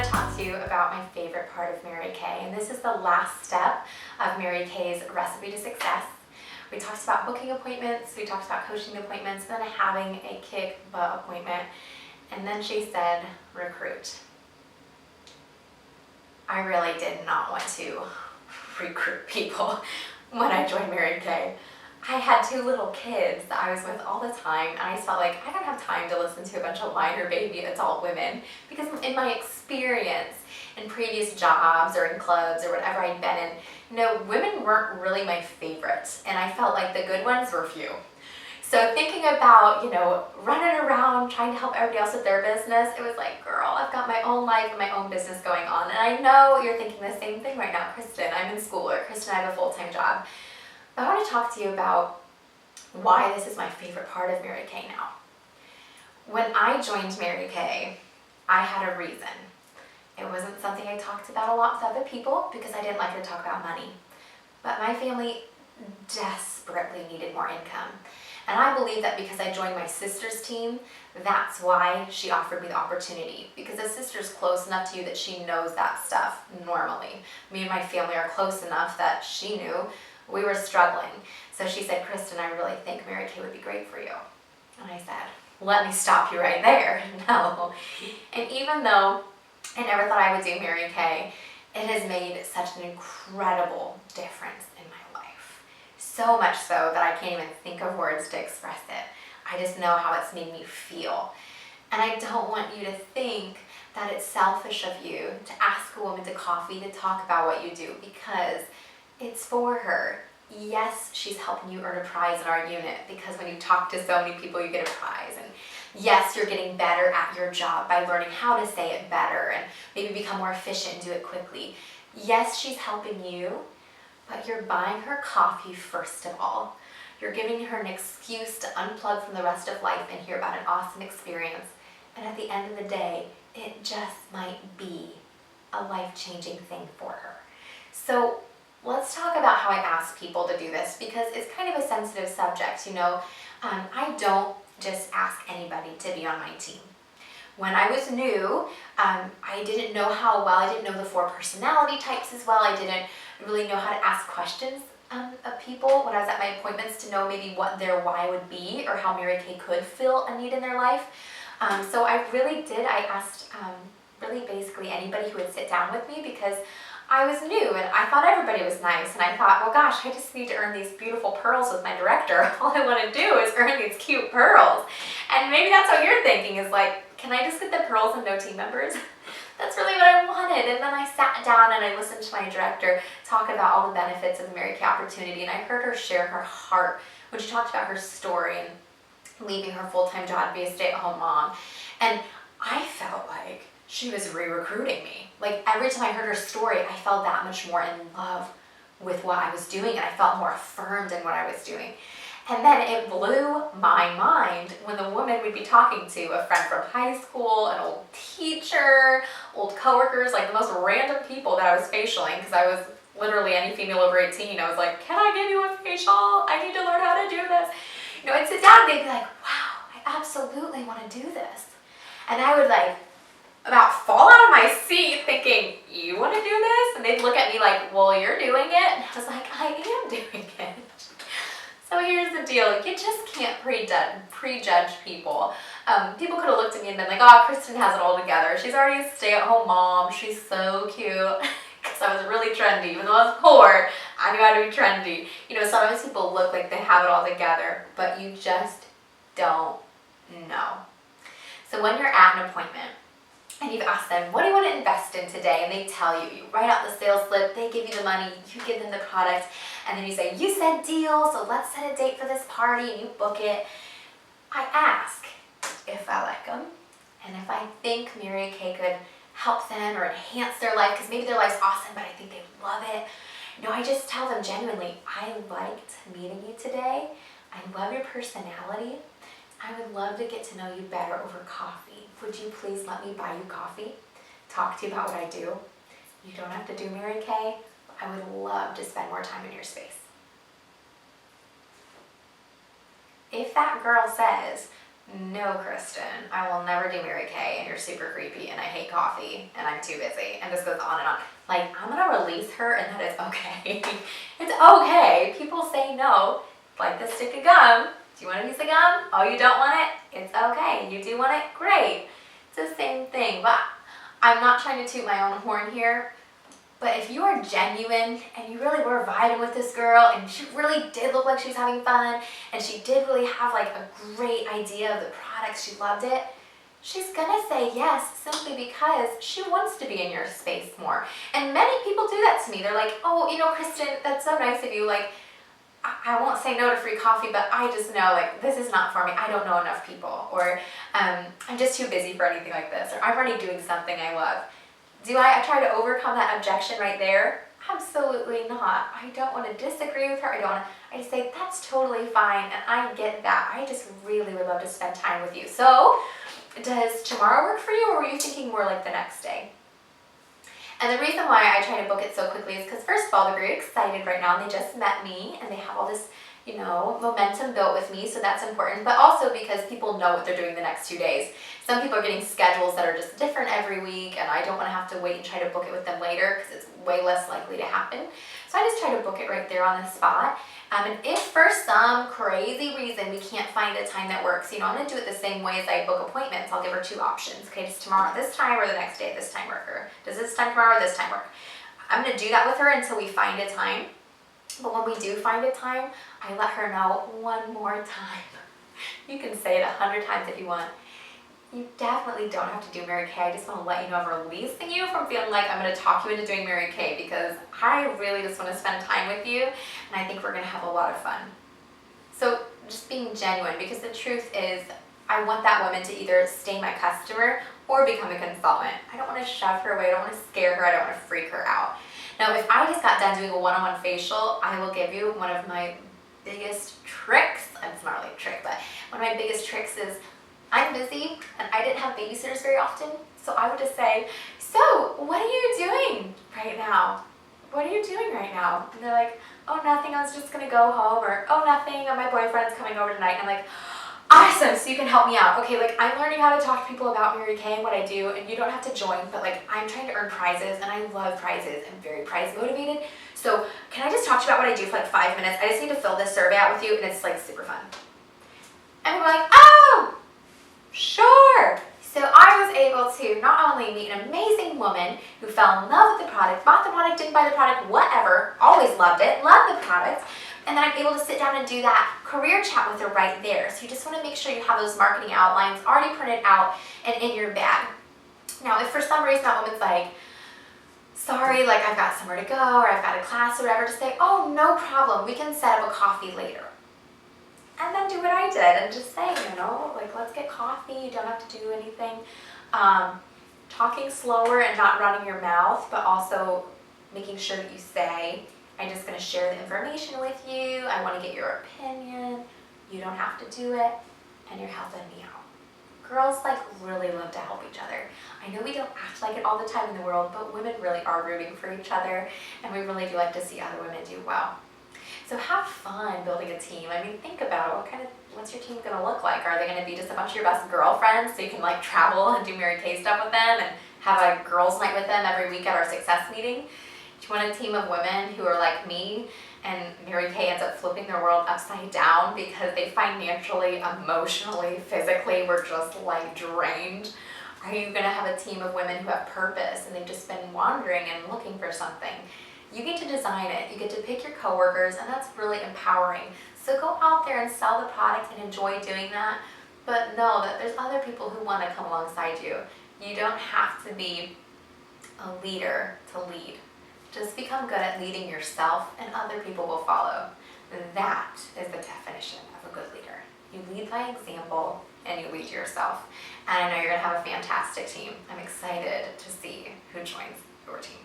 to talk to you about my favorite part of Mary Kay, and this is the last step of Mary Kay's recipe to success. We talked about booking appointments, we talked about coaching appointments, then having a kick butt appointment, and then she said recruit. I really did not want to recruit people when I joined Mary Kay. I had 2 little kids that I was with all the time, and I just felt like I don't have time to listen to a bunch of minor baby adult women, because in my experience in previous jobs or in clubs or whatever I'd been in, women weren't really my favorites, and I felt like the good ones were few. So thinking about, running around trying to help everybody else with their business, it was like, girl, I've got my own life and my own business going on. And I know you're thinking the same thing right now, Kristen. I'm in school, or Kristen, I have a full-time job. I want to talk to you about why this is my favorite part of Mary Kay now. When I joined Mary Kay, I had a reason. It wasn't something I talked about a lot with other people because I didn't like to talk about money. But my family desperately needed more income. And I believe that because I joined my sister's team, that's why she offered me the opportunity. Because a sister's close enough to you that she knows that stuff normally. Me and my family are close enough that she knew we were struggling. So she said, Kristen, I really think Mary Kay would be great for you. And I said, let me stop you right there. No. And even though I never thought I would do Mary Kay, it has made such an incredible difference in my life. So much so that I can't even think of words to express it. I just know how it's made me feel. And I don't want you to think that it's selfish of you to ask a woman to coffee to talk about what you do, because it's for her. Yes, she's helping you earn a prize in our unit, because when you talk to so many people, you get a prize. And yes, you're getting better at your job by learning how to say it better and maybe become more efficient and do it quickly. Yes, she's helping you, but you're buying her coffee first of all. You're giving her an excuse to unplug from the rest of life and hear about an awesome experience. And at the end of the day, it just might be a life-changing thing for her. So let's talk about how I ask people to do this, because it's kind of a sensitive subject. I don't just ask anybody to be on my team. When I was new, I didn't know how well. I didn't know the 4 personality types as well. I didn't really know how to ask questions of people when I was at my appointments to know maybe what their why would be or how Mary Kay could fill a need in their life. So I asked really basically anybody who would sit down with me, because I was new and I thought everybody was nice, and I thought, well gosh, I just need to earn these beautiful pearls with my director. All I want to do is earn these cute pearls. And maybe that's what you're thinking, is like, can I just get the pearls and no team members? That's really what I wanted. And then I sat down and I listened to my director talk about all the benefits of the Mary Kay opportunity, and I heard her share her heart when she talked about her story and leaving her full-time job to be a stay-at-home mom. And I felt like she was re-recruiting me. Like every time I heard her story, I felt that much more in love with what I was doing, and I felt more affirmed in what I was doing. And then it blew my mind when the woman would be talking to a friend from high school, an old teacher, old coworkers, like the most random people that I was facialing, because I was literally any female over 18. I was like, can I give you a facial? I need to learn how to do this. I'd sit down and they'd be like, wow, I absolutely want to do this. And I would about fall out of my seat thinking, you want to do this? And they'd look at me like, well, you're doing it. And I was like, I am doing it. So here's the deal. You just can't prejudge people. People could have looked at me and been like, oh, Kristen has it all together. She's already a stay-at-home mom. She's so cute. Because I was really trendy. Even though I was poor, I knew how to be trendy. Sometimes people look like they have it all together, but you just don't know. So when you're at an appointment, and you've asked them, what do you want to invest in today? And they tell you, you write out the sales slip, they give you the money, you give them the product, and then you say, you said deal, so let's set a date for this party, and you book it. I ask if I like them, and if I think Mary Kay could help them or enhance their life, because maybe their life's awesome, but I think they love it. I just tell them genuinely, I liked meeting you today. I love your personality. I would love to get to know you better over coffee. Would you please let me buy you coffee? Talk to you about what I do. You don't have to do Mary Kay. I would love to spend more time in your space. If that girl says, no, Kristen, I will never do Mary Kay, and you're super creepy, and I hate coffee, and I'm too busy, and this goes on and on. Like, I'm gonna release her, and that is okay. It's okay. People say no, like the stick of gum. Do you want to use the gum? Oh, you don't want it? It's okay. You do want it? Great. It's the same thing, but I'm not trying to toot my own horn here. But if you are genuine and you really were vibing with this girl and she really did look like she was having fun and she did really have like a great idea of the product, she loved it, she's gonna say yes simply because she wants to be in your space more. And many people do that to me. They're like, oh, you know, Kristen, that's so nice of you. Like, I won't say no to free coffee, but I just know like this is not for me. I don't know enough people, or I'm just too busy for anything like this, or I'm already doing something I love. Do I try to overcome that objection right there? Absolutely not. I don't want to disagree with her. I just say that's totally fine, and I get that. I just really would love to spend time with you. So, does tomorrow work for you, or were you thinking more like the next day? And the reason why I try to book it so quickly is because first of all, they're very excited right now, and they just met me, and they have all this, you know, momentum built with me, so that's important, but also because people know what they're doing the next 2 days. Some people are getting schedules that are just different every week, and I don't want to have to wait and try to book it with them later because it's way less likely to happen. So I just try to book it right there on the spot. And if for some crazy reason we can't find a time that works, you know, I'm going to do it the same way as I book appointments. I'll give her 2 options. Okay, does tomorrow at this time or the next day at this time work? Or does this time tomorrow or this time work? I'm going to do that with her until we find a time. But when we do find a time, I let her know one more time. You can say it 100 times if you want. You definitely don't have to do Mary Kay. I just want to let you know I'm releasing you from feeling like I'm going to talk you into doing Mary Kay, because I really just want to spend time with you, and I think we're going to have a lot of fun. So just being genuine, because the truth is I want that woman to either stay my customer or become a consultant. I don't want to shove her away. I don't want to scare her. I don't want to freak her out. Now, if I just got done doing a one-on-one facial, I will give you one of my biggest tricks. It's not really a trick, but one of my biggest tricks is I'm busy and I didn't have babysitters very often, so I would just say, so what are you doing right now? What are you doing right now? And they're like, oh, nothing, I was just gonna go home, or oh, nothing, my boyfriend's coming over tonight. And I'm like, awesome, so you can help me out. Okay, like I'm learning how to talk to people about Mary Kay and what I do, and you don't have to join, but like I'm trying to earn prizes, and I love prizes. I'm very prize motivated. So can I just talk to you about what I do for like 5 minutes? I just need to fill this survey out with you, and it's like super fun. And we're like, oh, sure. So I was able to not only meet an amazing woman who fell in love with the product, bought the product, didn't buy the product, whatever, always loved it, loved the product, and then I'm able to sit down and do that career chat with her right there. So you just want to make sure you have those marketing outlines already printed out and in your bag. Now, if for some reason that woman's like, sorry, like I've got somewhere to go, or I've got a class or whatever, to say, oh, no problem, we can set up a coffee later. And then do what I did and just say, you know, like, let's get coffee. You don't have to do anything. Talking slower and not running your mouth, but also making sure that you say, I'm just going to share the information with you. I want to get your opinion. You don't have to do it. And you're helping me out. Girls, like, really love to help each other. I know we don't act like it all the time in the world, but women really are rooting for each other. And we really do like to see other women do well. So have fun building a team. I mean, think about it. What's your team gonna look like? Are they gonna be just a bunch of your best girlfriends so you can like travel and do Mary Kay stuff with them and have a girls' night with them every week at our success meeting? Do you want a team of women who are like me and Mary Kay ends up flipping their world upside down because they financially, emotionally, physically were just like drained? Are you gonna have a team of women who have purpose and they've just been wandering and looking for something? You get to design it, you get to pick your coworkers, and that's really empowering. So go out there and sell the product and enjoy doing that, but know that there's other people who want to come alongside you. You don't have to be a leader to lead. Just become good at leading yourself and other people will follow. That is the definition of a good leader. You lead by example and you lead yourself. And I know you're going to have a fantastic team. I'm excited to see who joins your team.